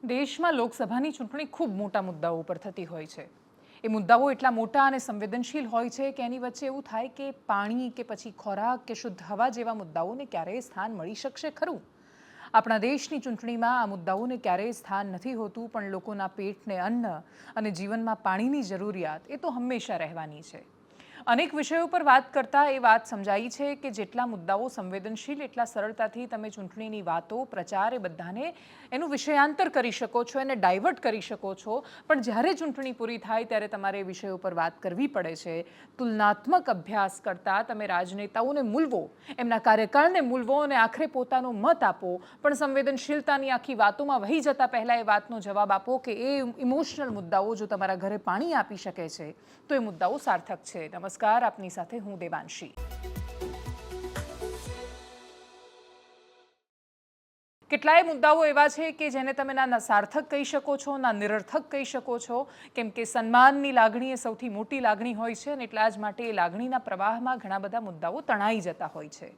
દેશમાં લોકસભાની ચૂંટણી ખૂબ મોટા મુદ્દાઓ ઉપર થતી હોય છે. એ મુદ્દાઓ એટલા મોટા અને સંવેદનશીલ હોય છે કે એની વચ્ચે એવું થાય કે પાણી કે પછી ખોરાક કે શુદ્ધ હવા જેવા મુદ્દાઓને ક્યારેય સ્થાન મળી શકશે ખરું? આપણા દેશની ચૂંટણીમાં આ મુદ્દાઓને ક્યારેય સ્થાન નથી હોતું, પણ લોકોના પેટને અન્ન અને જીવનમાં પાણીની જરૂરિયાત એ તો હંમેશા રહેવાની છે. અનેક વિષયો પર વાત કરતાં એ વાત સમજાઈ છે કે જેટલા મુદ્દાઓ સંવેદનશીલ એટલા સરળતાથી તમે ચૂંટણીની વાતો, પ્રચાર એ બધાને એનું વિષયાંતર કરી શકો છો, એને ડાયવર્ટ કરી શકો છો. પણ જ્યારે ચૂંટણી પૂરી થાય ત્યારે તમારે એ વિષયો પર વાત કરવી પડે છે. તુલનાત્મક અભ્યાસ કરતાં તમે રાજનેતાઓને મૂલવો, એમના કાર્યકાળને મૂલવો અને આખરે પોતાનો મત આપો. પણ સંવેદનશીલતાની આખી વાતોમાં વહી જતાં પહેલાં એ વાતનો જવાબ આપો કે એ ઇમોશનલ મુદ્દાઓ જો તમારા ઘરે પાણી આપી શકે છે તો એ મુદ્દાઓ સાર્થક છે. નમસ્કાર, આપની સાથે હું દેવાંશી. કેટલાય મુદ્દાઓ એવા છે કે જેને તમે ના સાર્થક કહી શકો છો, ના નિરર્થક કહી શકો છો, કેમ કે સન્માનની લાગણી એ સૌથી મોટી લાગણી હોય છે અને એટલા જ માટે એ લાગણીના પ્રવાહમાં ઘણા બધા મુદ્દાઓ તણાઈ જતા હોય છે.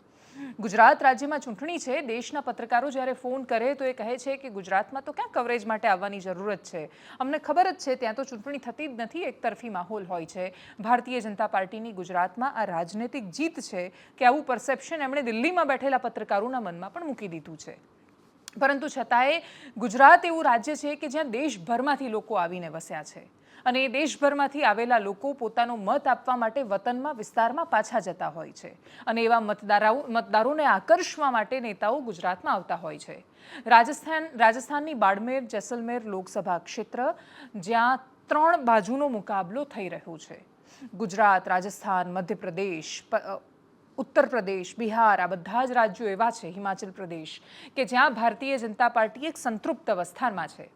ગુજરાત રાજ્યમાં ચૂંટણી છે. દેશના પત્રકારો જ્યારે ફોન કરે તો એ કહે છે કે ગુજરાતમાં તો ક્યાં કવરેજ માટે આવવાની જરૂરત છે, અમને ખબર જ છે ત્યાં તો ચૂંટણી થતી જ નથી, એકતરફી માહોલ હોય છે. ભારતીય જનતા પાર્ટીની ગુજરાતમાં આ રાજનૈતિક જીત છે કે આવું પરસેપ્શન એમણે દિલ્હીમાં બેઠેલા પત્રકારોના મનમાં પણ મૂકી દીધું છે. પરંતુ છતાંય ગુજરાત એવું રાજ્ય છે કે જ્યાં દેશભરમાંથી લોકો આવીને વસ્યા છે અને એ દેશભરમાંથી આવેલા લોકો પોતાનો મત આપવા માટે વતનમાં, વિસ્તારમાં પાછા જતા હોય છે અને એવા મતદારોને આકર્ષવા માટે નેતાઓ ગુજરાતમાં આવતા હોય છે. રાજસ્થાનની બાડમેર, જેસલમેર લોકસભા ક્ષેત્ર જ્યાં 3 બાજુનો મુકાબલો થઈ રહ્યો છે. ગુજરાત, રાજસ્થાન, મધ્યપ્રદેશ, ઉત્તર પ્રદેશ, બિહાર, આ બધા જ રાજ્યો એવા છે, હિમાચલ પ્રદેશ, કે જ્યાં ભારતીય જનતા પાર્ટી એક સંતૃપ્ત અવસ્થામાં છે.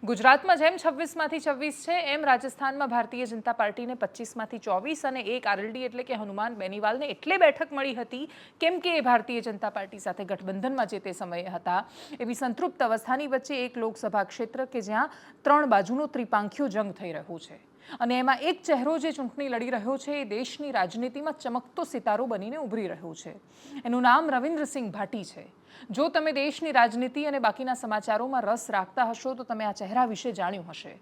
ગુજરાતમાં જેમ 26માંથી 26 છે એમ રાજસ્થાનમાં ભારતીય જનતા પાર્ટીને 25માંથી 24 અને એક આરએલડી એટલે કે હનુમાન બેનીવાલને એટલે બેઠક મળી હતી કેમ કે એ ભારતીય જનતા પાર્ટી સાથે ગઠબંધનમાં જે તે સમયે હતા. એવી સંતૃપ્ત અવસ્થાની વચ્ચે એક લોકસભા ક્ષેત્ર કે જ્યાં 3 બાજુનો ત્રિપાંખ્યો જંગ થઈ રહ્યો છે અને એમાં એક ચહેરો જે ચૂંટણી લડી રહ્યો છે એ દેશની રાજનીતિમાં ચમકતો સિતારો બનીને ઉભરી રહ્યો છે. એનું નામ રવિન્દ્રસિંહ ભાટી છે. જો તમે દેશની રાજનીતિ અને બાકીના સમાચારોમાં રસ રાખતા હશો તો તમે આ ચહેરા વિશે જાણ્યું હશે.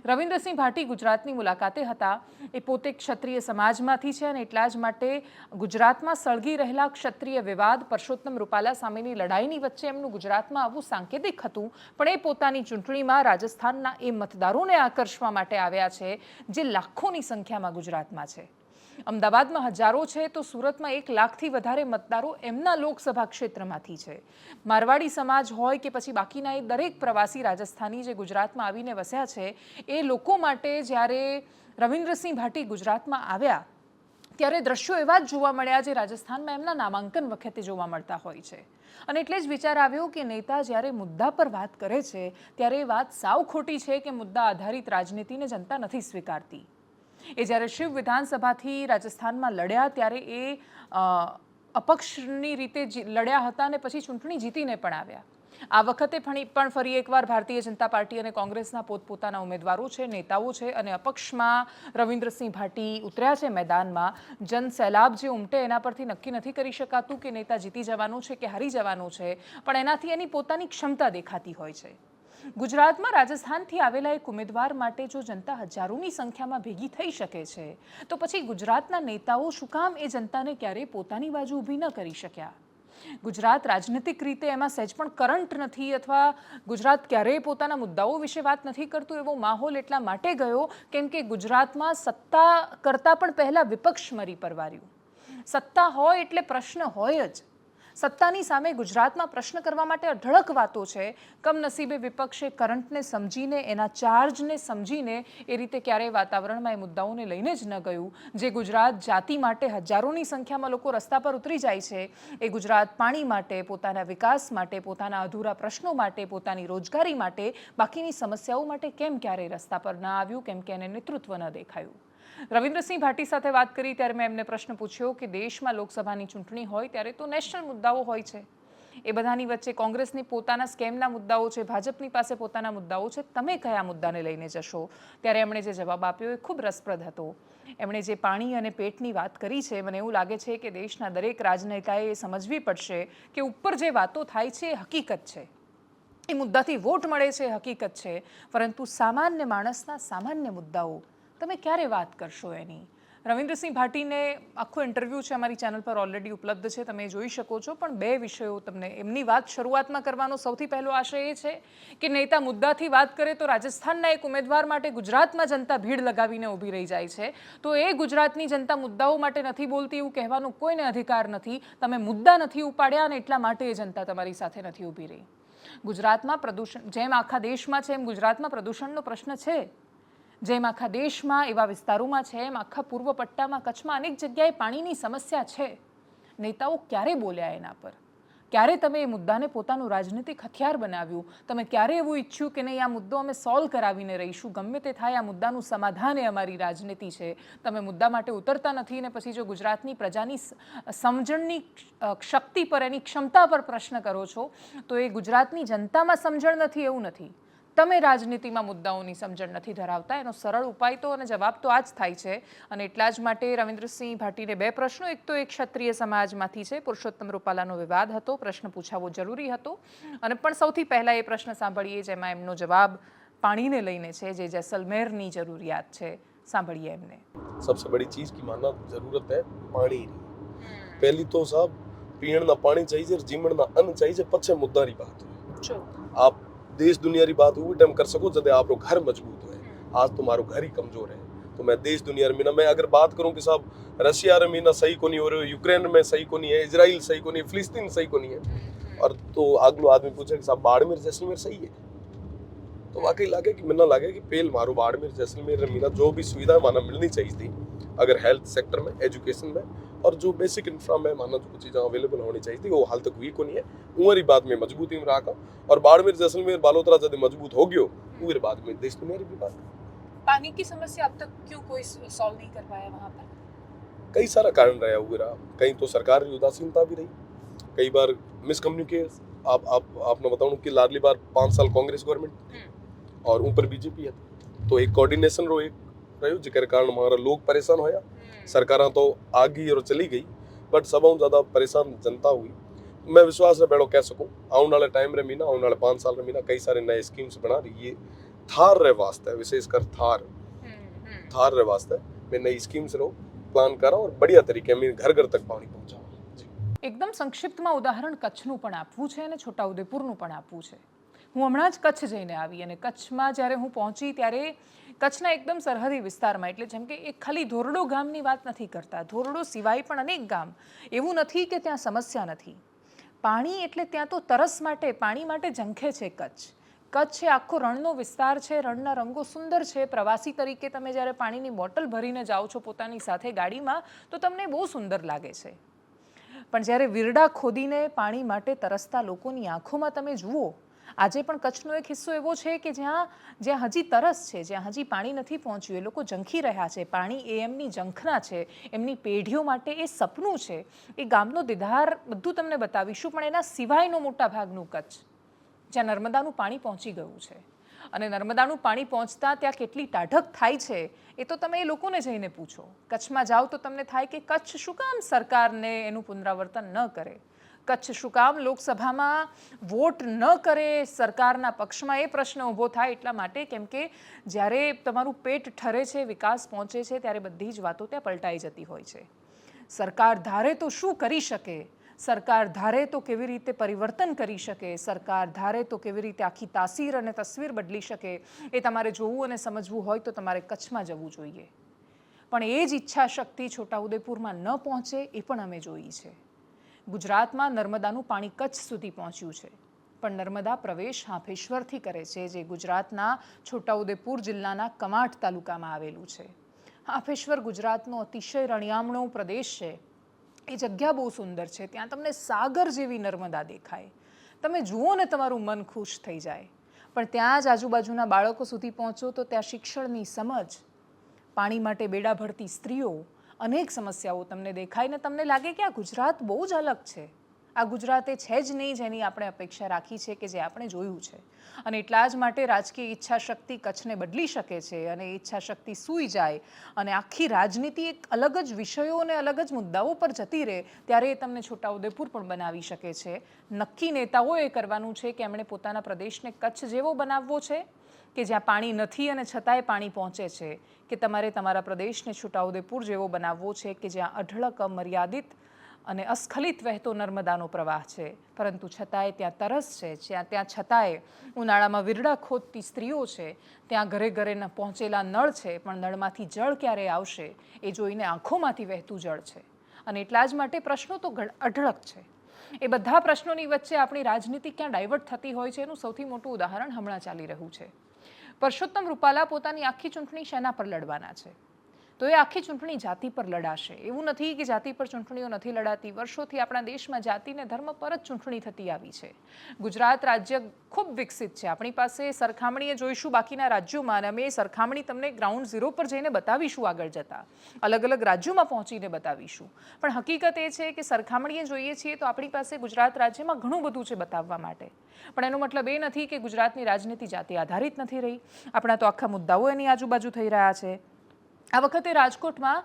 રવિન્દ્રસિંહ ભાટી ગુજરાતની મુલાકાતે હતા. એ પોતે ક્ષત્રિય સમાજમાંથી છે અને એટલા જ માટે ગુજરાતમાં સળગી રહેલા ક્ષત્રિય વિવાદ, પરસોત્તમ રૂપાલા સામેની લડાઈની વચ્ચે એમનું ગુજરાતમાં આવવું સાંકેતિક હતું, પણ એ પોતાની ચૂંટણીમાં રાજસ્થાનના એ મતદારોને આકર્ષવા માટે આવ્યા છે જે લાખોની સંખ્યામાં ગુજરાતમાં છે. અમદાવાદમાં હજારો છે તો સુરતમાં 1 લાખથી વધારે મતદારો એમના લોકસભા ક્ષેત્રમાંથી છે. મારવાડી સમાજ હોય કે પછી બાકીના એ દરેક પ્રવાસી રાજસ્થાની જે ગુજરાતમાં આવીને વસ્યા છે એ લોકો માટે જ્યારે રવિન્દ્રસિંહ ભાટી ગુજરાતમાં આવ્યા ત્યારે દ્રશ્યો એવા જ જોવા મળ્યા જે રાજસ્થાનમાં એમના નામાંકન વખતે જોવા મળતા હોય છે. અને એટલે જ વિચાર આવ્યો કે નેતા જ્યારે મુદ્દા પર વાત કરે છે ત્યારે એ વાત સાવ ખોટી છે કે મુદ્દા આધારિત રાજનીતિને જનતા નથી સ્વીકારતી. એ જ્યારે શિવ વિધાનસભાથી રાજસ્થાનમાં લડ્યા ત્યારે એ અપક્ષની રીતે લડ્યા હતા અને પછી ચૂંટણી જીતીને પણ આવ્યા. આ વખતે પણ ફરી એકવાર ભારતીય જનતા પાર્ટી અને કોંગ્રેસના પોતપોતાના ઉમેદવારો છે, નેતાઓ છે અને અપક્ષમાં રવિન્દ્રસિંહ ભાટી ઉતર્યા છે મેદાનમાં. જન સૈલાબ જે ઉમટે એના પરથી નક્કી નથી કરી શકાતું કે નેતા જીતી જવાનો છે કે હારી જવાનો છે, પણ એનાથી એની પોતાની ક્ષમતા દેખાતી હોય છે. ગુજરાતમાં રાજસ્થાનથી આવેલા એક ઉમેદવાર માટે જો જનતા હજારોની સંખ્યામાં ભેગી થઈ શકે છે તો પછી ગુજરાતના નેતાઓ શું કામ એ જનતાને ક્યારેય પોતાની બાજુ ઊભી ન કરી શક્યા? ગુજરાત રાજનીતિક રીતે એમાં સહેજ પણ કરંટ નથી અથવા ગુજરાત ક્યારેય પોતાના મુદ્દાઓ વિશે વાત નથી કરતું એવો માહોલ એટલા માટે ગયો કેમ કે ગુજરાતમાં સત્તા કરતાં પણ પહેલાં વિપક્ષ મરી પરવાર્યું. સત્તા હોય એટલે પ્રશ્ન હોય જ. સત્તાની સામે ગુજરાતમાં પ્રશ્ન કરવા માટે અઢળક વાતો છે. કમનસીબે વિપક્ષે કરંટને સમજીને, એના ચાર્જને સમજીને એ રીતે ક્યારેય વાતાવરણમાં એ મુદ્દાઓને લઈને જ ન ગયું. જે ગુજરાત જાતિ માટે હજારોની સંખ્યામાં લોકો રસ્તા પર ઉતરી જાય છે એ ગુજરાત પાણી માટે, પોતાના વિકાસ માટે, પોતાના અધૂરા પ્રશ્નો માટે, પોતાની રોજગારી માટે, બાકીની સમસ્યાઓ માટે કેમ ક્યારેય રસ્તા પર ન આવ્યું? કેમ કે એને નેતૃત્વ ન દેખાયું. રવિન્દ્રસિંહ ભાટી સાથે વાત કરી ત્યારે મેં એમને પ્રશ્ન પૂછ્યો કે દેશમાં લોકસભાની ચૂંટણી હોય ત્યારે તો નેશનલ મુદ્દાઓ હોય છે, એ બધાની વચ્ચે કોંગ્રેસની પોતાના સ્કેમના મુદ્દાઓ છે, ભાજપની પાસે પોતાના મુદ્દાઓ છે, તમે કયા મુદ્દાને લઈને જશો? ત્યારે એમણે જે જવાબ આપ્યો એ ખૂબ રસપ્રદ હતો. એમણે જે પાણી અને પેટની વાત કરી છે, મને એવું લાગે છે કે દેશના દરેક રાજનેતાએ એ સમજવી પડશે કે ઉપર જે વાતો થાય છે એ હકીકત છે. એ મુદ્દાથી વોટ મળે છે હકીકત છે, પરંતુ સામાન્ય માણસના સામાન્ય મુદ્દાઓ તમે ક્યારે વાત કરશો એની? રવિન્દ્રસિંહ ભાટીને આખો ઇન્ટરવ્યૂ છે અમારી ચેનલ પર ઓલરેડી ઉપલબ્ધ છે, તમે જોઈ શકો છો. પણ બે વિષયો તમને એમની વાત શરૂઆતમાં કરવાનો સૌથી પહેલો આશય એ છે કે નેતા મુદ્દાથી વાત કરે તો રાજસ્થાનના એક ઉમેદવાર માટે ગુજરાતમાં જનતા ભીડ લગાવીને ઊભી રહી જાય છે, તો એ ગુજરાતની જનતા મુદ્દાઓ માટે નથી બોલતી એવું કહેવાનો કોઈને અધિકાર નથી. તમે મુદ્દા નથી ઉપાડ્યા અને એટલા માટે એ જનતા તમારી સાથે નથી ઊભી રહી. ગુજરાતમાં પ્રદૂષણ જેમ આખા દેશમાં છે એમ ગુજરાતમાં પ્રદૂષણનો પ્રશ્ન છે. જેમ આખા દેશમાં એવા વિસ્તારોમાં છે એમ આખા પૂર્વ પટ્ટામાં કચ્છમાં અનેક જગ્યાએ પાણીની સમસ્યા છે. નેતાઓ ક્યારે બોલ્યા એના પર? ક્યારે તમે એ મુદ્દાને પોતાનું રાજનીતિક હથિયાર બનાવ્યું? તમે ક્યારે એવું ઈચ્છ્યું કે નહીં, આ મુદ્દો અમે સોલ્વ કરાવીને રહીશું, ગમે તે થાય આ મુદ્દાનું સમાધાન એ અમારી રાજનીતિ છે? તમે મુદ્દા માટે ઉતરતા નથી ને પછી જો ગુજરાતની પ્રજાની સમજણની શક્તિ પર, એની ક્ષમતા પર પ્રશ્ન કરો છો, તો એ ગુજરાતની જનતામાં સમજણ નથી એવું નથી, તમે રાજનીતિમાં મુદ્દાઓની સમજણ નથી ધરાવતા. એનો સરળ ઉપાય તો અને જવાબ તો આ જ થાય છે. અને એટલા જ માટે રવિન્દ્રસિંહ ભાટીને બે પ્રશ્નો, એક તો એક ક્ષત્રિય સમાજમાંથી છે, પુરુષોત્તમ રૂપાલાનો વિવાદ હતો, પ્રશ્ન પૂછાવો જરૂરી હતો, અને પણ સૌથી પહેલાં એ પ્રશ્ન સાંભળીએ જેમાં એમનો જવાબ પાણીને લઈને છે, જે જેસલમેરની જરૂરિયાત છે. સાંભળીએ એમને. सबसे बड़ी चीज की मानना जरूरत है पानी की। पहली तो साहब पीना पानी चाहिए, जीवना अन्न चाहिए, पछे मुद्दा री बात है। आप देश दुनिया री बात वो टाइम कर सको जब आपरो घर मजबूत है। आज तुम्हारो घर ही कमजोर है तो मैं देश दुनिया में मैं अगर बात करूं कि साहब रशिया में ना सही को नहीं हो रहे, यूक्रेन में सही को नहीं है, इजराइल सही को नहीं है, फिलिस्तीन सही को नहीं है, और तो अगलो आदमी पूछे कि साहब बाड़मेर जैसलमेर सही है, तो वाकई लगे कि मिलना लगे कि पेल मारो बाड़मेर जैसलमेर मीना जो भी सुविधा माना मिलनी चाहिए थी, अगर हेल्थ सेक्टर में, एजुकेशन में और जो बेसिक इंफ्रा में माना जो चीज़ें अवेलेबल होनी चाहिए थी वो हाल तक हुई को नहीं है। उमरी बाद में मजबूती में रहा और बाड़मेर जैसलमेर बालोतरा जब मजबूत हो गयो उमरी बाद में देश दुनिया की बात। पानी की समस्या अब तक क्यों कोई सॉल्व नहीं कर पाया वहाँ पर? कई सारा कारण रहा हुआ, कहीं तो सरकार की उदासीनता भी रही, कई बार मिसकम्युनिकेट। आपने बताऊं कि लाडली बार 5 साल कांग्रेस गवर्नमेंट और ऊपर बीजेपी है, तो एक कोऑर्डिनेशन रो एक रहो जिकर कारण हमारा लोग परेशान होया। सरकारां तो आ गई और चली गई, बट सब ज्यादा परेशान जनता हुई। मैं विश्वास बेड़ो कह सकूं आने वाले टाइम रे मीना, आने वाले 5 साल रे मीना कई सारे नए स्कीम्स बना रही है थार रे वास्ते, विशेषकर थार रे वास्ते मैं नई स्कीम्स रो प्लान करा और बढ़िया तरीके में घर घर तक पानी पहुंचावा। एकदम संक्षिप्तમાં ઉદાહરણ કચ્છનું પણ આપવું છે અને છોટાઉદેપુરનું પણ આપવું છે. હું હમણાં જ કચ્છ જઈને આવી અને કચ્છમાં જ્યારે હું પહોંચી ત્યારે કચ્છના એકદમ સરહદી વિસ્તારમાં, એટલે જેમ કે એક ખાલી ધોરડો ગામની વાત નથી કરતા, ધોરડો સિવાય પણ અનેક ગામ, એવું નથી કે ત્યાં સમસ્યા નથી. પાણી એટલે ત્યાં તો તરસ માટે, પાણી માટે ઝંખે છે કચ્છ. કચ્છ એ આખો રણનો વિસ્તાર છે, રણના રંગો સુંદર છે. પ્રવાસી તરીકે તમે જ્યારે પાણીની બોટલ ભરીને જાઓ છો પોતાની સાથે ગાડીમાં તો તમને બહુ સુંદર લાગે છે. પણ જ્યારે વીરડા ખોદીને પાણી માટે તરસતા લોકોની આંખોમાં તમે જુઓ, આજે પણ કચ્છનો એક હિસ્સો એવો છે કે જ્યાં હજી તરસ છે, જ્યાં હજી પાણી નથી પહોંચ્યું, એ લોકો ઝંખી રહ્યા છે. પાણી એ એમની ઝંખના છે, એમની પેઢીઓ માટે એ સપનું છે. એ ગામનો દીદાર બધું તમને બતાવીશું, પણ એના સિવાયનો મોટા ભાગનું કચ્છ જ્યાં નર્મદાનું પાણી પહોંચી ગયું છે. અને નર્મદાનું પાણી પહોંચતા ત્યાં કેટલી ટાઢક થાય છે એ તો તમે એ લોકોને જઈને પૂછો. કચ્છમાં જાઓ તો તમને થાય કે કચ્છ શું કામ સરકારને એનું પુનરાવર્તન ન કરે, કચ્છ શું કામ લોકસભામાં વોટ ન કરે સરકારના પક્ષમાં, એ પ્રશ્ન ઊભો થાય એટલા માટે કેમ કે જ્યારે તમારું પેટ ઠરે છે, વિકાસ પહોંચે છે, ત્યારે બધી જ વાતો ત્યાં પલટાઈ જતી હોય છે. સરકાર ધારે તો શું કરી શકે, સરકાર ધારે તો કેવી રીતે પરિવર્તન કરી શકે, સરકાર ધારે તો કેવી રીતે આખી તાસીર અને તસવીર બદલી શકે, એ તમારે જોવું અને સમજવું હોય તો તમારે કચ્છમાં જવું જોઈએ. પણ એ જ ઈચ્છા શક્તિ છોટાઉદેપુરમાં ન પહોંચે એ પણ અમે જોઈ છે. ગુજરાતમાં નર્મદાનું પાણી કચ્છ સુધી પહોંચ્યું છે, પણ નર્મદા પ્રવેશ હાંફેશ્વરથી કરે છે, જે ગુજરાતના છોટાઉદેપુર જિલ્લાના કમાઠ તાલુકામાં આવેલું છે. હાંફેશ્વર ગુજરાતનો અતિશય રણિયામણો પ્રદેશ છે. એ જગ્યા બહુ સુંદર છે, ત્યાં તમને સાગર જેવી નર્મદા દેખાય, તમે જુઓ ને તમારું મન ખુશ થઈ જાય. પણ ત્યાં જ આજુબાજુના બાળકો સુધી પહોંચો તો ત્યાં શિક્ષણની સમજ, પાણી માટે બેડા ભરતી સ્ત્રીઓ, અનેક સમસ્યાઓ તમને દેખાય ને તમને લાગે કે આ ગુજરાત બહુ જ અલગ છે, આ ગુજરાતે છે જ નહીં જેની આપણે અપેક્ષા રાખી છે કે જે આપણે જોયું છે. અને એટલા જ માટે રાજકીય ઈચ્છા શક્તિ કચ્છને બદલી શકે છે અને ઈચ્છા શક્તિ સૂઈ જાય અને આખી રાજનીતિ એક અલગ જ વિષયો અને અલગ જ મુદ્દાઓ પર જતી રહે ત્યારે એ તમને છોટાઉદેપુર પણ બનાવી શકે છે. નક્કી નેતાઓએ કરવાનું છે કે એમણે પોતાના પ્રદેશને કચ્છ જેવો બનાવવો છે કે જ્યાં પાણી નથી અને છતાંય પાણી પહોંચે છે, કે તમારે તમારા પ્રદેશને છોટાઉદેપુર જેવો બનાવવો છે કે જ્યાં અઢળક મર્યાદિત અને અસ્ખલિત વહેતો નર્મદાનો પ્રવાહ છે પરંતુ છતાંય ત્યાં તરસ છે, ત્યાં છતાંય ઉનાળામાં વીરડા ખોદતી સ્ત્રીઓ છે, ત્યાં ઘરે ઘરે પહોંચેલા નળ છે પણ નળમાંથી જળ ક્યારે આવશે એ જોઈને આંખોમાંથી વહેતું જળ છે. અને એટલા જ માટે પ્રશ્નો તો અઢળક છે. એ બધા પ્રશ્નોની વચ્ચે આપણી રાજનીતિ ક્યાં ડાયવર્ટ થતી હોય છે એનું સૌથી મોટું ઉદાહરણ હમણાં ચાલી રહ્યું છે. પરસોત્તમ રૂપાલા પોતાની આખી ચૂંટણી શેના પર લડવાના છે? તો એ આખી ચૂંટણી જાતિ પર લડાશે. એવું નથી કે જાતિ પર ચૂંટણીઓ નથી લડાતી. વર્ષોથી આપણા દેશમાં જાતિને ધર્મ પર જ ચૂંટણી થતી આવી છે. ગુજરાત રાજ્ય ખૂબ વિકસિત છે. આપણી પાસે સરખામણીએ જોઈશું બાકીના રાજ્યોમાં અને અમે એ સરખામણી તમને ગ્રાઉન્ડ ઝીરો પર જઈને બતાવીશું આગળ જતાં. અલગ અલગ રાજ્યોમાં પહોંચીને બતાવીશું. પણ હકીકત એ છે કે સરખામણીએ જોઈએ છીએ તો આપણી પાસે ગુજરાત રાજ્યમાં ઘણું બધું છે બતાવવા માટે. પણ એનો મતલબ એ નથી કે ગુજરાતની રાજનીતિ જાતિ આધારિત નથી રહી. આપણા તો આખા મુદ્દાઓ એની આજુબાજુ થઈ રહ્યા છે. આ વખતે રાજકોટમાં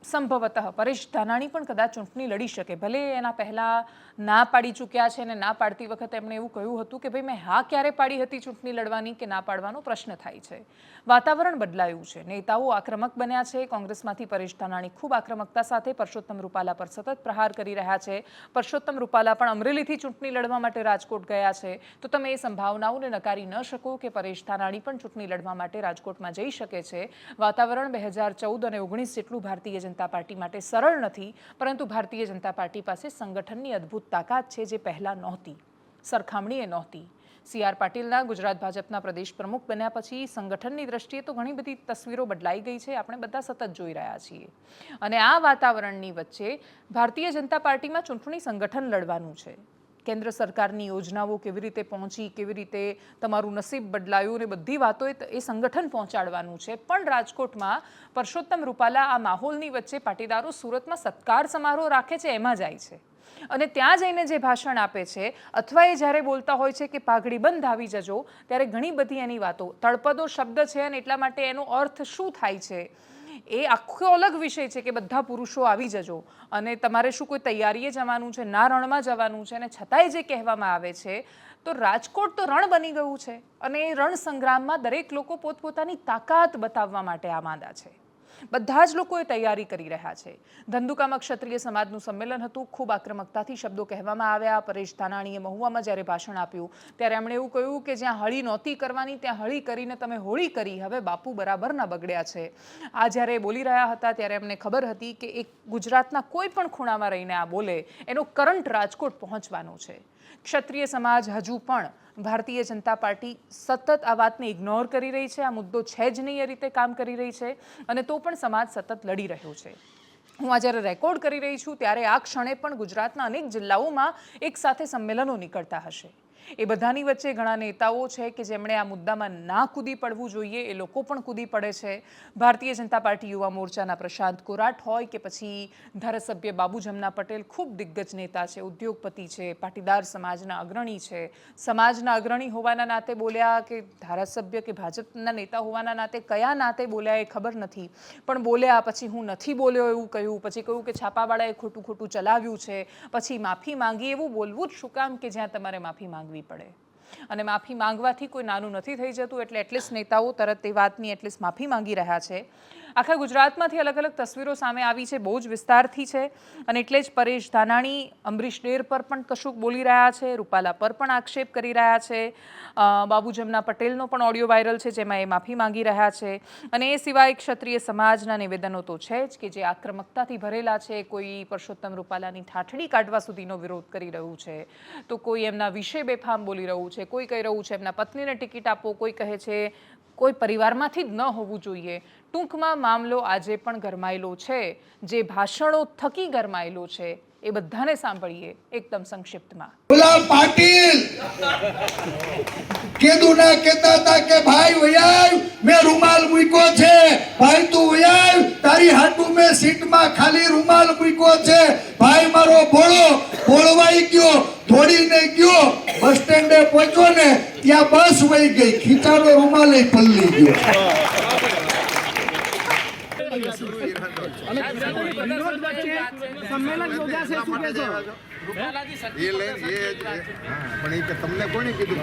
સંભવતઃ પરેશ ધાનાણી પણ કદાચ ચૂંટણી લડી શકે. ભલે એના પહેલાં ના પાડી ચૂક્યા છે અને ના પાડતી વખતે એમણે એવું કહ્યું હતું કે ભાઈ મેં હા ક્યારે પાડી હતી ચૂંટણી લડવાની કે ના પાડવાનો પ્રશ્ન થાય છે. વાતાવરણ બદલાયું છે. નેતાઓ આક્રમક બન્યા છે. કોંગ્રેસમાંથી પરેશ ધાનાણી ખૂબ આક્રમકતા સાથે પરસોત્તમ રૂપાલા પર સતત પ્રહાર કરી રહ્યા છે. પરસોત્તમ રૂપાલા પણ અમરેલીથી ચૂંટણી લડવા માટે રાજકોટ ગયા છે. તો તમે એ સંભાવનાઓને નકારી ન શકો કે પરેશ ધાનાણી પણ ચૂંટણી લડવા માટે રાજકોટમાં જઈ શકે છે. વાતાવરણ 2014 અને 19 જેટલું ભારતીય જનતા પાર્ટી માટે સરળ નથી, પરંતુ ભારતીય જનતા પાર્ટી પાસે સંગઠનની અદ્ભુત તાકાત છે જે પહેલાં નહોતી, સરખામણીએ નહોતી. CR પાટીલના ગુજરાત ભાજપના પ્રદેશ પ્રમુખ બન્યા પછી સંગઠનની દ્રષ્ટિએ તો ઘણી બધી તસવીરો બદલાઈ ગઈ છે. આપણે બધા સતત જોઈ રહ્યા છીએ. અને આ વાતાવરણની વચ્ચે ભારતીય જનતા પાર્ટીમાં ચૂંટણી સંગઠન લડવાનું છે. કેન્દ્ર સરકારની યોજનાઓ કેવી રીતે પહોંચી, કેવી રીતે તમારું નસીબ બદલાયું ને બધી વાતો એ સંગઠન પહોંચાડવાનું છે. પણ રાજકોટમાં પરસોત્તમ રૂપાલા આ માહોલની વચ્ચે પાટીદારો સુરતમાં સત્કાર સમારોહ રાખે છે એમાં જાય છે અને ત્યાં જઈને જે ભાષણ આપે છે અથવા એ જ્યારે બોલતા હોય છે કે પાઘડી બંધ આવી જજો, ત્યારે ઘણી બધી એની વાતો તળપદો શબ્દ છે અને એટલા માટે એનો અર્થ શું થાય છે એ આખો અલગ વિષય છે કે બધા પુરુષો આવી જજો અને તમારે શું કોઈ તૈયારીએ જવાનું છે, ના રણમાં જવાનું છે. અને છતાંય જે કહેવામાં આવે છે તો રાજકોટ તો રણ બની ગયું છે અને એ રણ સંગ્રામમાં દરેક લોકો પોતપોતાની તાકાત બતાવવા માટે આમાંદા છે. બધા જ લોકોએ તૈયારી કરી રહ્યા છે. ધંધુકામાં ક્ષત્રિય સમાજનું સંમેલન હતું. ખૂબ આક્રમકતાથી શબ્દો કહેવામાં આવ્યા. પરેશ ધાનાણીએ મહુવામાં જ્યારે ભાષણ આપ્યું ત્યારે એમણે એવું કહ્યું કે જ્યાં હળી નહોતી કરવાની ત્યાં હળી કરીને તમે હોળી કરી, હવે બાપુ બરાબરના બગડ્યા છે. આ જ્યારે બોલી રહ્યા હતા ત્યારે એમને ખબર હતી કે એક ગુજરાતના કોઈ પણ ખૂણામાં રહીને આ બોલે એનો કરંટ રાજકોટ પહોંચવાનો છે. ક્ષત્રિય સમાજ હજુ પણ ભારતીય જનતા પાર્ટી સતત આ વાતને ઇગ્નોર કરી રહી છે. આ મુદ્દો છે જ નહીં એ રીતે કામ કરી રહી છે અને તો પણ સમાજ સતત લડી રહ્યો છે. હું આ જ્યારે રેકોર્ડ કરી રહી છું ત્યારે આ ક્ષણે પણ ગુજરાતના અનેક જિલ્લાઓમાં એક સાથે સંમેલનો નીકળતા હશે. એ બધાની વચ્ચે ઘણા નેતાઓ છે કે જેમણે આ મુદ્દામાં ના કૂદી પડવું જોઈએ એ લોકો પણ કૂદી પડે છે. ભારતીય જનતા પાર્ટી યુવા મોરચાના પ્રશાંત કોરાટ હોય કે પછી ધારાસભ્ય બાબુ જમના પટેલ ખૂબ દિગ્ગજ નેતા છે, ઉદ્યોગપતિ છે, પાટીદાર સમાજના અગ્રણી છે. સમાજના અગ્રણી હોવાના નાતે બોલ્યા કે ધારાસભ્ય કે ભાજપના નેતા હોવાના નાતે કયા નાતે બોલ્યા એ ખબર નથી, પણ બોલ્યા. પછી હું નથી બોલ્યો એવું કહ્યું, પછી કહ્યું કે છાપાવાળાએ ખોટું ખોટું ચલાવ્યું છે, પછી માફી માંગી. એવું બોલવું જ શું કામ કે જ્યાં તમારે માફી માંગવી પડે અને માફી માંગવાથી કોઈ નાનું નથી થઈ જતું. એટલે એટલીસ્ટ નેતાઓ તરત એ વાતની એટલીસ્ટ માફી માંગી રહ્યા છે. આખા ગુજરાતમાંથી અલગ અલગ તસવીરો સામે આવી છે, બહુ જ વિસ્તારથી છે અને એટલે જ પરેશ ધાનાણી અમરીશ ડેર પર પણ કશુંક બોલી રહ્યા છે, રૂપાલા પર પણ આક્ષેપ કરી રહ્યા છે. બાબુ જમના પટેલનો પણ ઓડિયો વાયરલ છે જેમાં એ માફી માંગી રહ્યા છે. અને એ સિવાય ક્ષત્રિય સમાજના નિવેદનો તો છે જ કે જે આક્રમકતાથી ભરેલા છે. કોઈ પરસોત્તમ રૂપાલાની ઠાઠડી કાઢવા સુધીનો વિરોધ કરી રહ્યું છે, તો કોઈ એમના વિશે બેફામ બોલી રહ્યું છે, કોઈ કહી રહ્યું છે એમના પત્નીને ટિકિટ આપો, કોઈ કહે છે કોઈ પરિવારમાંથી જ ન હોવું જોઈએ. ટૂંકમાં મામલો આજે પણ ગરમાયેલો છે. જે ભાષણો થકી ગરમાયેલો છે એ બધાને સાંભળીએ એકદમ સંક્ષિપ્તમાં. ગુલાબ પાટીલ કીધું ના કહેતા હતા કે ભાઈ વયાવ મેં રૂમાલ મૂક્યો છે, ભાઈ તું વયાવ તારી હાટુ મેં સીટમાં ખાલી રૂમાલ મૂક્યો છે ભાઈ મારો બોળવાઈ ગયો દોડીને ગયો બસ સ્ટેન્ડે પહોંચ્યો ને ત્યાં બસ વહી ગઈ ખીચાનો રૂમાલ પલળી ગયો સંમેલન યોજાશે શું કહેશો? તમને કોણે કીધું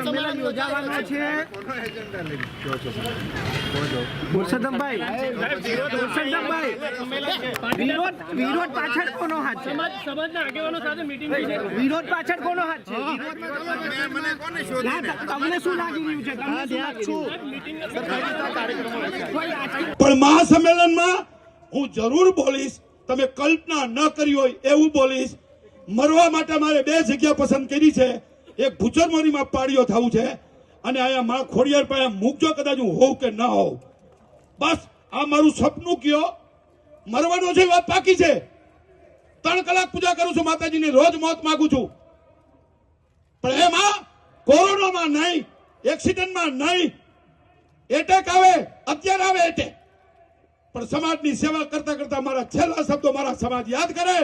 સંમેલન યોજાવાનો છે પુરુષોત્તમભાઈ વિરોધ પાછળ કોનો હાથ છે? સમાજના આગેવાનો સાથે મીટિંગ વિરોધ પાછળ કોનો હાથ છે? તમને શું લાગી રહ્યું છે? પણ મહાસંમેલનમાં હું જરૂર બોલીશ, તમે કલ્પના ન કરી હોય એવું બોલીશ. મરવા માટે મારે 2 જગ્યા પસંદ કરી છે. એક ભૂચરમોરીમાં પાડીઓ થવું છે અને અહીંયા મારા ખોડિયાર પાસે મૂકજો, કદાચ હું હોઉં કે ન હોઉં. બસ આ મારું સપનું કયો. મરવાનો છે વાત બાકી છે. 3 કલાક પૂજા કરું છું માતાજીની, રોજ મોત માંગુ છું, પણ એમાં કોરોનામાં નહીં, એક્સિડન્ટમાં નહીં, એટેક આવે અત્યારે આવે એટેક, પણ સમાજની સેવા કરતા કરતા મારા છેલ્લા શબ્દો મારા સમાજ યાદ કરે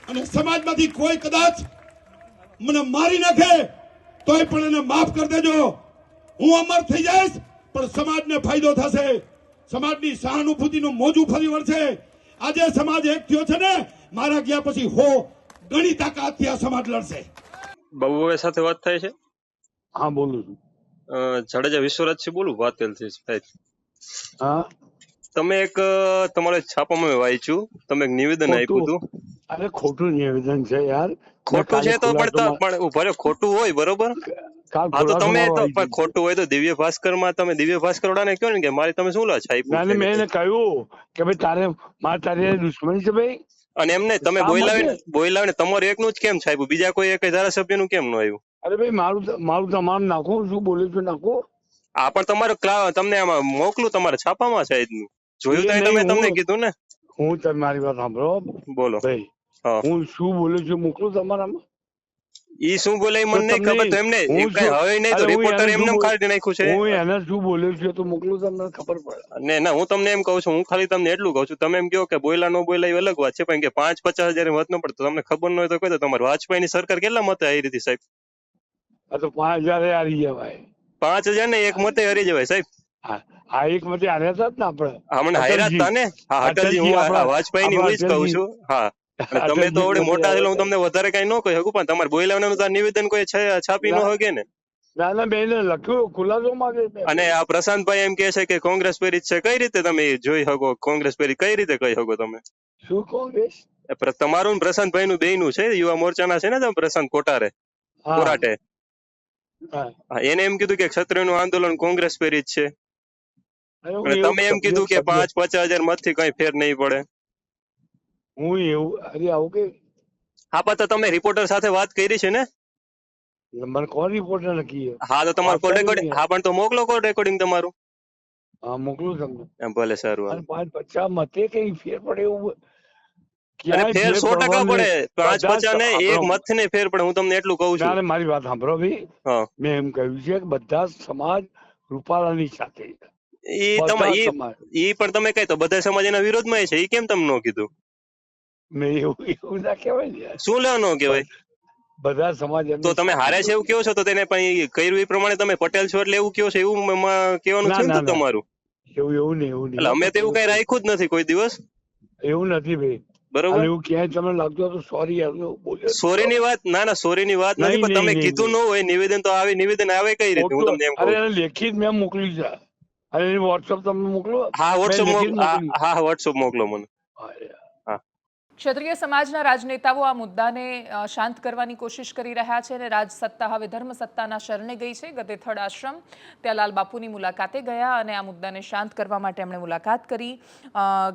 અને સમાજમાંથી કોઈ કદાચ મને મારી નાખે તોય પણ એને માફ કરી દેજો. હું અમર થઈ જઈશ પણ સમાજને ફાયદો થશે, સમાજની સહાનુભૂતિનું મોજું ફરી વળશે. આજે સમાજ એક થયો છે ને, મારા ગયા પછી ઘણી તાકાતથી આ સમાજ લડશે. બાબુભાઈ સાથે વાત થાય છે? હા બોલું છું. જાડેજા વિશ્વરાજસિંહ બોલું વાતેલથી સાહેબ. હા તમે એક તમારે છાપામાં વાંચ્યું, તમે એક નિવેદન આપ્યું હતું. અરે ખોટું નિવેદન છે યાર. ખોટું છે તો પણ ઉભા રહ્યો, ખોટું હોય બરોબર. હા તો તમે તો ખોટું હોય તો દિવ્ય ભાસ્કર માં તમે દિવ્ય ભાસ્કર વાળાને કહો ને કે મારી તમે શું લાશ આપ્યું. મેં એને કહ્યું કે ભાઈ તારે દુશ્મની છે ભાઈ. અને એમને તમે બોલાવીને તમારું એકનું જ કેમ છાપ્યું, બીજા કોઈ એક ધારાસભ્યનું કેમ ન આવ્યું? અરે ભાઈ મારું તમારું નાખો, શું બોલ્યું છું નાખો. આ પણ તમારો તમને આમાં મોકલું તમારા છાપામાં છે એનું જોયું તો તમે તમને કીધું ને. હું તમારી વાત સાંભળો બોલો ભાઈ, હું શું બોલું છું મોકલું તમારામાં. ઈ શું બોલે મને નહીં ખબર, તો એમને કઈ હવે નહીં તો રિપોર્ટર એમને કાઢી નાખ્યું છે. હું એને શું બોલ્યું છું તો મોકલું તમને ખબર પડે. ના હું તમને એમ કહું છું, હું ખાલી તમને એટલું કહું છું, તમે એમ કહો કે બોયલા ન બોયલા એ અલગ વાત છે, પણ કે 5-50 હજાર મત ન પડતો તમને ખબર ન હોય તો કહો તો તમારે વાજપેયી ની સરકાર કેટલા મતે હારી હતી સાહેબ? આ તો 5000 હારી જવાય. 5000 ને એક મતે હારી જવાય સાહેબ. હા એક મતે હાર્યા હતા ને આપણે હમણાં હાર્યા હતા ને. હા અટલજી, હું વાજપેયી ની હું જ કહું છું. હા તમે તો આવડે મોટા થયેલા, હું તમને વધારે કઈ ન કહી શકું, પણ તમારે બોયલાવાનું નિવેદન કોઈ છાપી ન શકે ને. ના બેન લખ્યું ખુલાસો માંગે. અને આ પ્રશાંતભાઈ એમ કે છે કે કોંગ્રેસ પ્રેરિત છે, કઈ રીતે તમે જોઈ શકો કોંગ્રેસ પ્રેરિત કઈ રીતે કહી શકો તમે? શું કોંગ્રેસ? તમારું પ્રશાંતભાઈ નું બેયનું છે, યુવા મોરચાના છે ને તમે, પ્રશાંત કોરાટે. એને એમ કીધું કે ક્ષત્રિયનું આંદોલન કોંગ્રેસ પ્રેરિત છે, અને તમે એમ કીધું કે 5-50 હજાર મત થી કઈ ફેર નહીં પડે. હું એવું અરે આવું કે હા પણ તો તમે રિપોર્ટર સાથે વાત કરી છે ને? મને કોણ રિપોર્ટર નક્કી? હા તો તમારું કોલ રેકોર્ડિંગ, હા પણ તો મોકલો કોલ રેકોર્ડિંગ તમારું. હા મોકલું તમને. ભલે સારું. 5-50 મતે કઈ ફેર પડે એવું? અને ફેર 100% પડે, 5-50 ને એક મત ને ફેર પડે, હું તમને એટલું કહું છું. મારી વાત સાંભળો ભાઈ, મેં એમ કહ્યું છે કે બધા સમાજ રૂપાલાની સાથે. ઈ પણ તમે કઈ તો બધા સમાજ એના વિરોધમાં છે, ઈ કેમ તમે ન કીધું? મેં એવું ના કહેવાય. શું લેવા ન કહેવાય? બધા સમાજ તો તમે હારે છે એવું કહો છો, તો તેને પણ કર્યું એ પ્રમાણે તમે પટેલ છો એટલે એવું કહો છો, એવું કહેવાનું છે ને તમારું? એવું નહીં. એટલે અમે તો એવું કઈ રાખ્યું જ નથી કોઈ દિવસ. એવું નથી ભાઈ, બરોબર. એવું ક્યાંય તમને લાગતું તો સોરી સોરી ની વાત ના સોરી ની વાત નથી, પણ તમે કીધું ન હોય નિવેદન તો આવે, નિવેદન આવે કઈ રીતે? હું તમને એમ કહું. અરે લેખિત મેં મોકલી છે. અરે વોટ્સઅપ તમને મોકલો. હા વોટ્સઅપ મોકલો મને. ક્ષત્રિય સમાજના રાજનેતાઓ આ મુદ્દાને શાંત કરવાની કોશિશ કરી રહ્યા છે અને રાજસત્તા હવે ધર્મસત્તાના શરણે ગઈ છે. ગધેથડ આશ્રમ ત્યાં લાલ બાપુની મુલાકાતે ગયા અને આ મુદ્દાને શાંત કરવા માટે એમણે મુલાકાત કરી.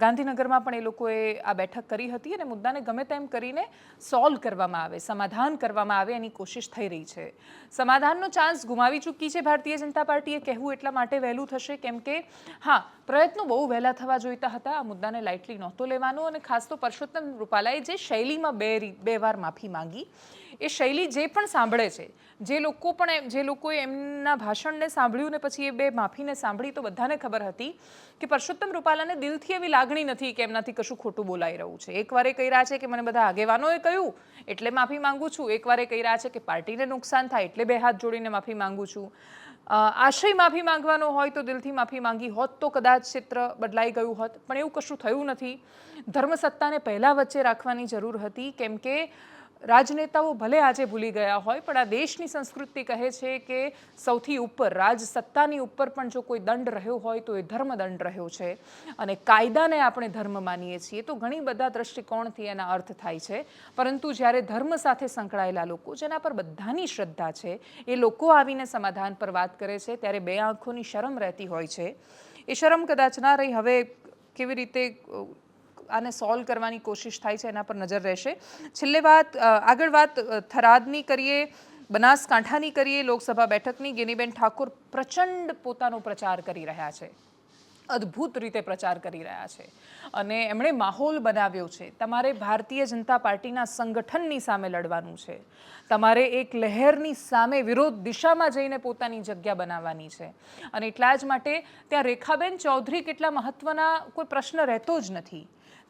ગાંધીનગરમાં પણ એ લોકોએ આ બેઠક કરી હતી અને મુદ્દાને ગમે તેમ કરીને સોલ્વ કરવામાં આવે, સમાધાન કરવામાં આવે એની કોશિશ થઈ રહી છે. સમાધાનનો ચાન્સ ગુમાવી ચૂકી છે ભારતીય જનતા પાર્ટીએ, કહેવું એટલા માટે વહેલું થશે કેમ કે હા પ્રયત્નો બહુ વહેલા થવા જોઈતા હતા. આ મુદ્દાને લાઇટલી નહોતો લેવાનો અને ખાસ તો પરસોત્તમ રૂપાલાએ જે શૈલીમાં બે વાર માફી માંગી, એ શૈલી જે પણ સાંભળે છે, જે લોકોએ એમના ભાષણને સાંભળ્યું ને પછી એ બે માફીને સાંભળી, તો બધાને ખબર હતી કે પરસોત્તમ રૂપાલાને દિલથી એવી લાગણી નથી કે એમનાથી કશું ખોટું બોલાઈ રહ્યું છે. એકવાર એ કહી રહ્યા છે કે મને બધા આગેવાનોએ કહ્યું એટલે માફી માંગુ છું, એકવાર એ કહી રહ્યા છે કે પાર્ટીને નુકસાન થાય એટલે બે હાથ જોડીને માફી માંગુ છું. આશય માફી માંગવાનો હોય તો દિલથી માફી માંગી હોત તો કદાચ ચિત્ર બદલાઈ ગયું હોત, પણ એવું કશું થયું નથી. ધર્મસત્તાને પહેલાં વચ્ચે રાખવાની જરૂર હતી, કેમ કે રાજનેતાઓ ભલે આજે ભૂલી ગયા હોય, પણ આ દેશની સંસ્કૃતિ કહે છે કે સૌથી ઉપર, રાજસત્તાની ઉપર પણ જો કોઈ દંડ રહ્યો હોય તો એ ધર્મદંડ રહ્યો છે, અને કાયદાને આપણે ધર્મ માનીએ છીએ તો ઘણી બધા દ્રષ્ટિકોણથી એના અર્થ થાય છે. પરંતુ જ્યારે ધર્મ સાથે સંકળાયેલા લોકો, જેના પર બધાની શ્રદ્ધા છે, એ લોકો આવીને સમાધાન પર વાત કરે છે, ત્યારે બે આંખોની શરમ રહેતી હોય છે. એ શરમ કદાચ ના રહી. હવે કેવી રીતે આને સોલ્વ કરવાની કોશિશ થાય છે એના પર નજર રહેશે. છેલ્લે આગળ વાત થરાદની કરીએ, બનાસકાંઠાની કરીએ. લોકસભા બેઠકની ગેનીબેન ઠાકોર પ્રચંડ પોતાનો પ્રચાર કરી રહ્યા છે, અદ્ભુત રીતે પ્રચાર કરી રહ્યા છે, અને એમણે માહોલ બનાવ્યો છે. તમારે ભારતીય જનતા પાર્ટીના સંગઠનની સામે લડવાનું છે, તમારે એક લહેરની સામે વિરોધ દિશામાં જઈને પોતાની જગ્યા બનાવવાની છે, અને એટલા જ માટે ત્યાં રેખાબેન ચૌધરી કેટલા મહત્વના કોઈ પ્રશ્ન રહેતો જ નથી.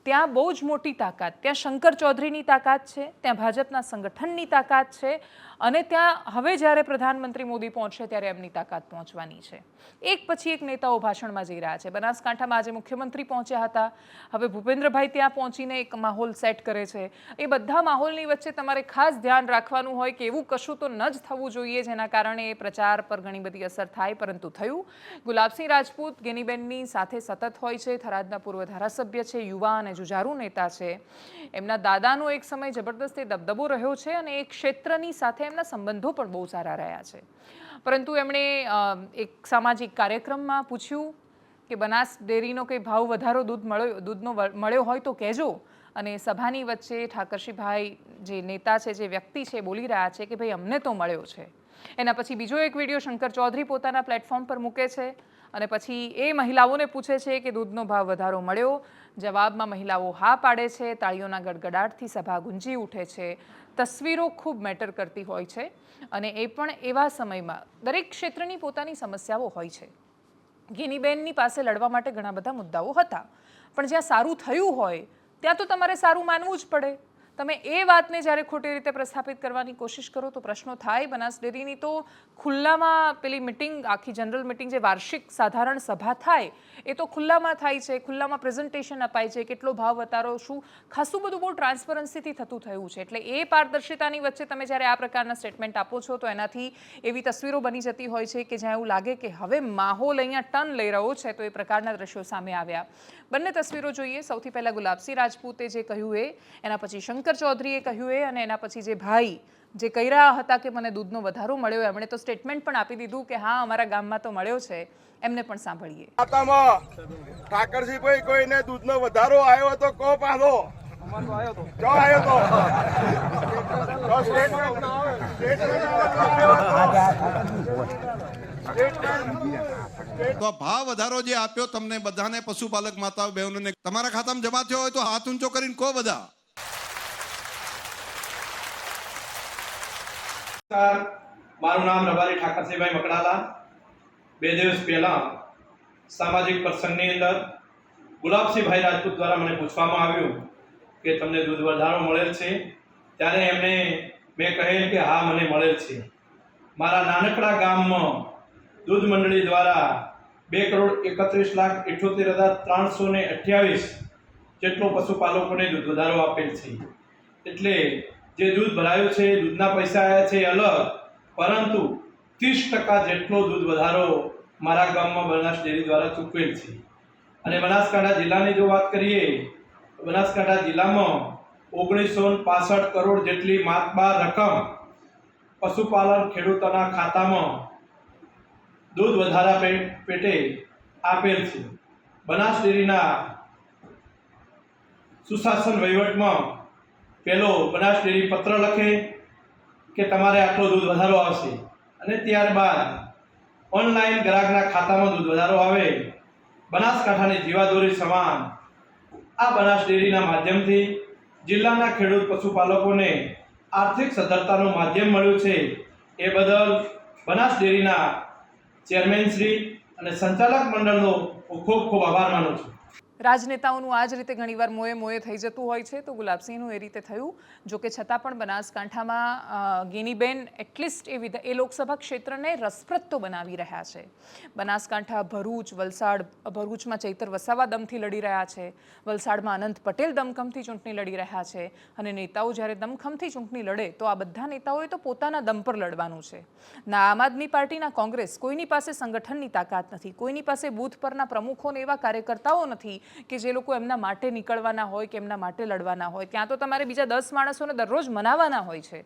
ત્યાં બહુ જ મોટી તાકાત, ત્યાં શંકર ચૌધરીની તાકાત છે, ત્યાં ભાજપના સંગઠનની તાકાત છે, અને ત્યાં હવે જ્યારે પ્રધાનમંત્રી મોદી પહોંચશે ત્યારે એમની તાકાત પહોંચવાની છે. એક પછી એક નેતાઓ ભાષણમાં જઈ રહ્યા છે. બનાસકાંઠામાં આજે મુખ્યમંત્રી પહોંચ્યા હતા, હવે ભૂપેન્દ્રભાઈ ત્યાં પહોંચીને એક માહોલ સેટ કરે છે. એ બધા માહોલની વચ્ચે તમારે ખાસ ધ્યાન રાખવાનું હોય કે એવું કશું તો ન જ થવું જોઈએ જેના કારણે એ પ્રચાર પર ઘણી બધી અસર થાય, પરંતુ થયું. ગુલાબસિંહ રાજપૂત ગેનીબેનની સાથે સતત હોય છે, થરાદના પૂર્વ ધારાસભ્ય છે, યુવા અને જુજારુ નેતા છે. એમના દાદાનો એક સમય જબરદસ્ત દબદબો રહ્યો છે, અને એ ક્ષેત્રની સાથે એમના સંબંધો પણ બહુ સારા રહ્યા છે. પરંતુ એમણે એક સામાજિક કાર્યક્રમમાં પૂછ્યું કે બનાસ ડેરીનો કંઈ ભાવ વધારો દૂધનો મળ્યો હોય તો કહેજો, અને સભાની વચ્ચે ઠાકરશીભાઈ જે નેતા છે, જે વ્યક્તિ છે, બોલી રહ્યા છે કે ભાઈ અમને તો મળ્યો છે. એના પછી બીજો એક વિડીયો શંકર ચૌધરી પોતાના પ્લેટફોર્મ પર મૂકે છે, અને પછી એ મહિલાઓને પૂછે છે કે દૂધનો ભાવ વધારો મળ્યો. જવાબમાં મહિલાઓ હા પાડે છે, તાળીઓના ગડગડાટથી સભા ગુંજી ઉઠે છે. તસવીરો ખૂબ મેટર કરતી હોય છે, અને એ પણ એવા સમયમાં દરેક ક્ષેત્રની પોતાની સમસ્યાઓ હોય છે. ગેનીબેનની પાસે લડવા માટે ઘણા બધા મુદ્દાઓ હતા, પણ જ્યાં સારું થયું હોય ત્યાં તો તમારે સારું માનવું જ પડે. તમે એ વાતને જ્યારે ખોટી રીતે પ્રસ્થાપિત કરવાની કોશિશ કરો તો પ્રશ્નો થાય. બનાસ ડેરીની તો ખુલ્લામાં પેલી મિટિંગ, આખી જનરલ મિટિંગ, જે વાર્ષિક સાધારણ સભા થાય, એ તો ખુલ્લામાં થાય છે, ખુલ્લામાં પ્રેઝન્ટેશન અપાય છે, કેટલો ભાવ વધારો, શું, ખાસું બધું બહુ ટ્રાન્સપરન્સીથી થયું છે. એટલે એ પારદર્શિતાની વચ્ચે તમે જ્યારે આ પ્રકારના સ્ટેટમેન્ટ આપો છો તો એનાથી એવી તસવીરો બની જતી હોય છે કે જ્યાં એવું લાગે કે હવે માહોલ અહીંયા ટર્ન લઈ રહ્યો છે. તો એ પ્રકારના દ્રશ્યો સામે આવ્યા. બંને તસવીરો જોઈએ. સૌથી પહેલાં ગુલાબસિંહ રાજપૂતે જે કહ્યું એ, એના પછી શંકર ચૌધરીએ કહ્યું એ, અને એના પછી જે ભાઈ જે કહી રહ્યા હતા કે મને દૂધનો વધારો મળ્યો, એમણે તો સ્ટેટમેન્ટ પણ આપી દીધું કે હા અમારા ગામમાં તો મળ્યો છે. એમને પણ સાંભળીએ. ઠાકરજીભાઈ કોઈને દૂધનો વધારો આવ્યો તો કો પાછો જો આવ્યો તો ભાવ વધારો જે આપ્યો તમને બધાને, પશુપાલક માતાઓ બહેનોને, તમારા ખાતામાં જમા થયો હોય તો હાથ ઊંચો કરીને કહો બધા. મારું નામ રબારી ઠાકરસિંહભાઈ મકડાલા. 2 દિવસ પહેલા સામાજિક પ્રસંગની અંદર ગુલાબસિંહભાઈ રાજપૂત દ્વારા મને પૂછવામાં આવ્યું કે તમને દૂધ વધારો મળેલ છે, ત્યારે મેં કહેલ કે હા મને મળેલ છે. મારા નાનકડા ગામમાં દૂધ મંડળી દ્વારા 2,31,78,328 જેટલો પશુપાલકોને દૂધ વધારો આપેલ છે. એટલે જે દૂધ ભરાયું છે, દૂધના પૈસા આવ્યા છે અલગ, પરંતુ 30% જેટલો દૂધ વધારો મારા ગામમાં બનાસ ડેરી દ્વારા ચૂકવેલ છે. અને બનાસકાંઠા જિલ્લાની જો વાત કરીએ, બનાસકાંઠા જિલ્લામાં 1965 કરોડ જેટલી માતબાર રકમ પશુપાલન ખેડૂતોના ખાતામાં દૂધ વધારા પેટે આપેલ છે. બનાસ ડેરીના સુશાસન વહીવટમાં પહેલો બનાસ ડેરી પત્ર લખે કે તમારે આટલો દૂધ વધારો આવશે, અને ત્યારબાદ ઓનલાઈન ગ્રાહકના ખાતામાં દૂધ વધારો આવે. બનાસકાંઠાની જીવાદોરી સમાન આ બનાસ ડેરીના માધ્યમથી જિલ્લાના ખેડૂત પશુપાલકોને આર્થિક સદ્ધરતાનું માધ્યમ મળ્યું છે એ બદલ બનાસ ડેરીના ચેરમેન શ્રી અને સંચાલક મંડળનો હું ખૂબ ખૂબ આભાર માનું છું. રાજનેતાઓનું આ જ રીતે ઘણીવાર મોએ થઈ જતું હોય છે, તો ગુલાબસિંહનું એ રીતે થયું. જો કે છતાં પણ બનાસકાંઠામાં ગેનીબેન એટલીસ્ટ એ લોકસભા ક્ષેત્રને રસપ્રદ તો બનાવી રહ્યા છે. બનાસકાંઠા, ભરૂચ, વલસાડ, ભરૂચમાં ચૈતર વસાવા દમથી લડી રહ્યા છે, વલસાડમાં અનંત પટેલ દમખમથી ચૂંટણી લડી રહ્યા છે. અને નેતાઓ જ્યારે દમખમથી ચૂંટણી લડે તો આ બધા નેતાઓએ તો પોતાના દમ પર લડવાનું છે. ના આમ આદમી પાર્ટી, ના કોંગ્રેસ, કોઈની પાસે સંગઠનની તાકાત નથી, કોઈની પાસે બૂથ પરના પ્રમુખોને એવા કાર્યકર્તાઓ નથી કે જે લોકો એમના માટે નીકળવાના હોય કે એમના માટે લડવાના હોય. ત્યાં તો તમારે બીજા 10 માણસોને દરરોજ મનાવવાના હોય છે.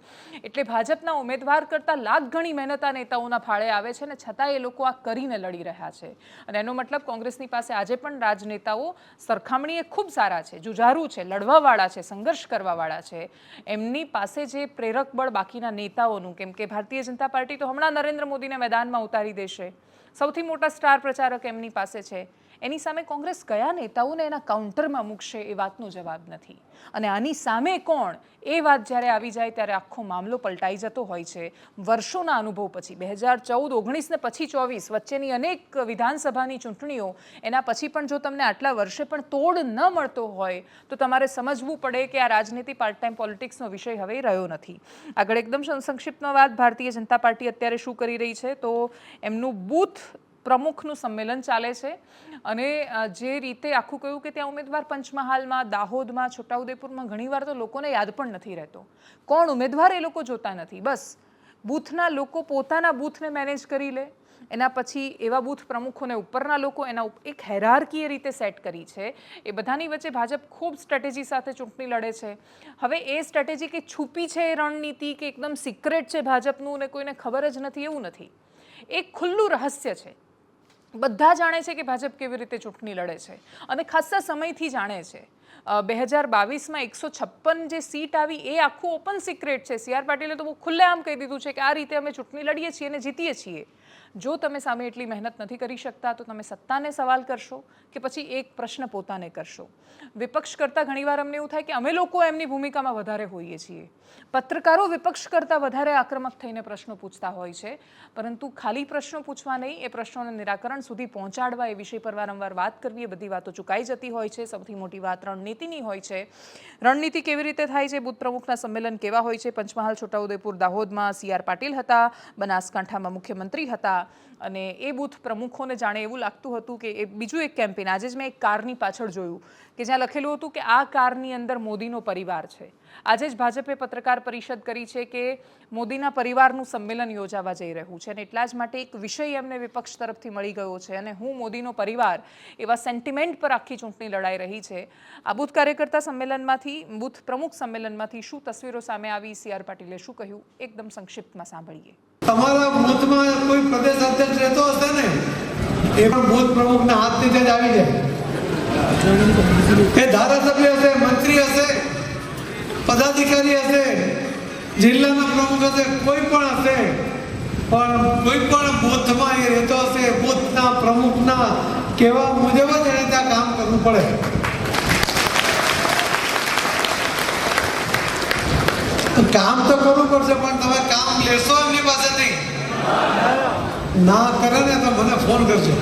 એટલે ભાજપના ઉમેદવાર કરતાં લાખ ગણી મહેનત આ નેતાઓના ફાળે આવે છે, ને છતાં એ લોકો આ કરીને લડી રહ્યા છે. અને એનો મતલબ કોંગ્રેસની પાસે આજે પણ રાજનેતાઓ સરખામણીએ ખૂબ સારા છે, જુજારુ છે, લડવાવાળા છે, સંઘર્ષ કરવાવાળા છે. એમની પાસે જે પ્રેરક બળ બાકીના નેતાઓનું, કેમ કે ભારતીય જનતા પાર્ટી તો હમણાં નરેન્દ્ર મોદીને મેદાનમાં ઉતારી દેશે, સૌથી મોટા સ્ટાર પ્રચારક એમની પાસે છે. એની સામે કોંગ્રેસ કયા નેતાઓને એના કાઉન્ટરમાં મૂકશે એ વાતનો જવાબ નથી. અને આની સામે કોણ, એ વાત જ્યારે આવી જાય ત્યારે આખો મામલો પલટાઈ જતો હોય છે. વર્ષોના અનુભવ પછી 2014, 19 ને પછી 24 વચ્ચેની અનેક વિધાનસભાની ચૂંટણીઓ, એના પછી પણ જો તમને આટલા વર્ષે પણ તોડ ન મળતો હોય તો તમારે સમજવું પડે કે આ રાજનીતિ પાર્ટ ટાઈમ પોલિટિક્સનો વિષય હવે રહ્યો નથી. આગળ એકદમ સંક્ષિપ્તમાં વાત, ભારતીય જનતા પાર્ટી અત્યારે શું કરી રહી છે, તો એમનું બૂથ પ્રમુખનું સંમેલન ચાલે છે. અને જે રીતે આખું કહ્યું કે ત્યાં ઉમેદવાર પંચમહાલમાં, દાહોદમાં, છોટાઉદેપુરમાં ઘણીવાર તો લોકોને યાદ પણ નથી રહેતો કોણ ઉમેદવાર, એ લોકો જોતા નથી. બસ બૂથના લોકો પોતાના બૂથને મેનેજ કરી લે, એના પછી એવા બૂથ પ્રમુખોને ઉપરના લોકો, એના એક હેરાર્કી એ રીતે સેટ કરી છે. એ બધાની વચ્ચે ભાજપ ખૂબ સ્ટ્રેટેજી સાથે ચૂંટણી લડે છે. હવે એ સ્ટ્રેટેજી કે છુપી છે, રણનીતિ કે એકદમ સિક્રેટ છે ભાજપનું ને કોઈને ખબર જ નથી, એવું નથી. એક ખુલ્લું રહસ્ય છે. બધા જાણે છે કે ભાજપ કેવી રીતે ચૂંટણી લડે છે અને ખાસા સમયથી જાણે છે. 2022માં 156 જે સીટ આવી એ આખું ઓપન સિક્રેટ છે. CR પાટીલે તો બહુ ખુલ્લેઆમ કહી દીધું છે કે આ રીતે અમે ચૂંટણી લડીએ છીએ અને જીતીએ છીએ. જો તમે સામે એટલી મહેનત નથી કરી શકતા તો તમે સત્તાને સવાલ કરશો કે પછી એક પ્રશ્ન પોતાને કરશો. વિપક્ષ કરતાં ઘણીવાર અમને એવું થાય કે અમે લોકો એમની ભૂમિકામાં વધારે હોઈએ છીએ. પત્રકારો વિપક્ષ કરતાં વધારે આક્રમક થઈને પ્રશ્નો પૂછતા હોય છે, પરંતુ ખાલી પ્રશ્નો પૂછવા નહીં, એ પ્રશ્નોને નિરાકરણ સુધી પહોંચાડવા, એ વિષય પર વારંવાર વાત કરવી, એ બધી વાતો ચૂકાઈ જતી હોય છે. સૌથી મોટી વાત રણનીતિની હોય છે. રણનીતિ કેવી રીતે થાય છે, બુથ પ્રમુખના સંમેલન કેવા હોય છે. પંચમહાલ, છોટાઉદેપુર, દાહોદમાં CR પાટીલ હતા, બનાસકાંઠામાં મુખ્યમંત્રી હતા. અને એ બૂથ પ્રમુખોને જાણે એવું લાગતું હતું કે એ બીજું એક કેમ્પેન. આજે જ મેં એક કારની પાછળ જોયું કે જ્યાં લખેલું હતું કે આ કારની અંદર મોદીનો પરિવાર છે. આજે જ ભાજપે પત્રકાર પરિષદ કરી છે કે મોદીના પરિવારનું સંમેલન યોજાવા જઈ રહ્યું છે અને એટલા જ માટે એક વિષય એમને વિપક્ષ તરફથી મળી ગયો છે અને હું મોદીનો પરિવાર એવા સેન્ટિમેન્ટ પર આખી ચૂંટણી લડાઈ રહી છે. આ બૂથ કાર્યકર્તા સંમેલનમાંથી, બૂથ પ્રમુખ સંમેલનમાંથી શું તસવીરો સામે આવી, CR પાટીલે શું કહ્યું, એકદમ સંક્ષિપ્તમાં સાંભળીએ. તમારા બૂથમાં કોઈ પ્રદેશ અધ્યક્ષ રહેતો હશે ને, એ પણ બૂથ પ્રમુખના હાથ નીચે જ આવી જાય. એ ધારાસભ્ય હશે, મંત્રી હશે, પદાધિકારી હશે, જિલ્લાના પ્રમુખ હશે, કોઈ પણ હશે, પણ કોઈ પણ બૂથમાં એ રહેતો હશે, બૂથના પ્રમુખના કહેવા મુજબ જ એને ત્યાં કામ કરવું પડે. કામ તો કરવું પડશે, પણ તમે કામ લેશો એમની પાસેથી, ના કરે ને તો મને ફોન કરજો.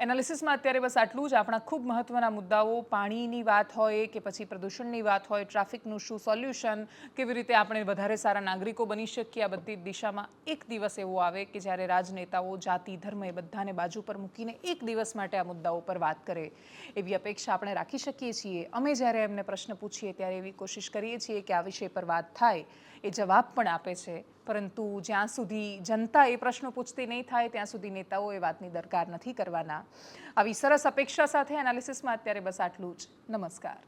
એનાલિસિસમાં અત્યારે બસ આટલું જ. આપણા ખૂબ મહત્વના મુદ્દાઓ, પાણીની વાત હોય કે પછી પ્રદૂષણની વાત હોય, ટ્રાફિકનું શું સોલ્યુશન, કેવી રીતે આપણે વધારે સારા નાગરિકો બની શકીએ, આ બધી દિશામાં એક દિવસ એવો આવે કે જ્યારે રાજનેતાઓ જાતિ, ધર્મ એ બધાને બાજુ પર મૂકીને એક દિવસ માટે આ મુદ્દાઓ પર વાત કરે, એવી અપેક્ષા આપણે રાખી શકીએ છીએ. અમે જ્યારે એમને પ્રશ્ન પૂછીએ ત્યારે એવી કોશિશ કરીએ છીએ કે આ વિષય પર વાત થાય. એ જવાબ પણ આપે છે, પરંતુ જ્યાં સુધી જનતા એ પ્રશ્નો પૂછતી નહીં થાય ત્યાં સુધી નેતાઓ એ વાતની દરકાર નથી કરવાના. આવી સરસ અપેક્ષા સાથે એનાલિસિસમાં અત્યારે બસ આટલું જ. નમસ્કાર.